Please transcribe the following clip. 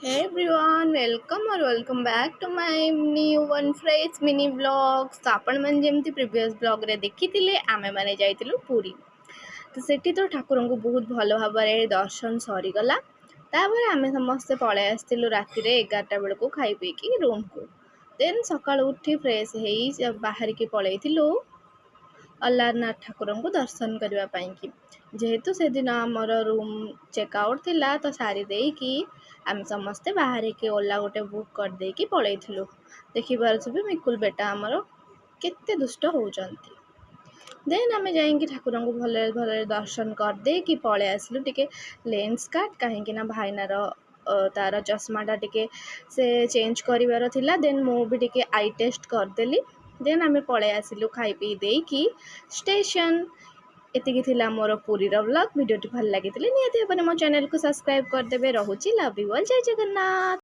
Hey everyone, welcome back to my new one fresh mini vlogs। तो आपण मन जेमती previous blog रे देखिथिले आमे माने जाइतिलु पुरी। तो सेठी तो ठाकुर को बहुत भल भाव दर्शन सरी गला। तापर आमे समस्ते पळे आस्तिलु राति रे 11टा बेलको खाई पीकी रूम को। देन सकाळ उठी फ्रेश हेई बाहर की पळेइतिलु अल्लारनाथ ठाकुर को दर्शन करने जेहेतु से दिन आमर रूम चेकआउट थिला तो सारी देकी आम समस्ते बाहर के ओला गोटे बुक कर देकी पळेइथिलु। देखि पारुछबे मिकुल बेटा आमर केते दुष्ट होउचंती। देन आम जाइंकी ठाकुर को भले भले दर्शन कर देकी पळे आसलु टिके लेंस काट कहीं ना भाईनार तार चश्माटा टिके से चेंज करिवार थिला। देन मु भी टिके आई टेस्ट करदेली। देन आम पळे आसिलु खाई पी देकी स्टेशन। एतिकी थिला मोर पुरीर व्लॉग। वीडियोटी भल लागिथिले निहाती भाबरे मो चैनल को सब्सक्राइब करदेबे। रहुची लव यू ऑल, जय जगन्नाथ।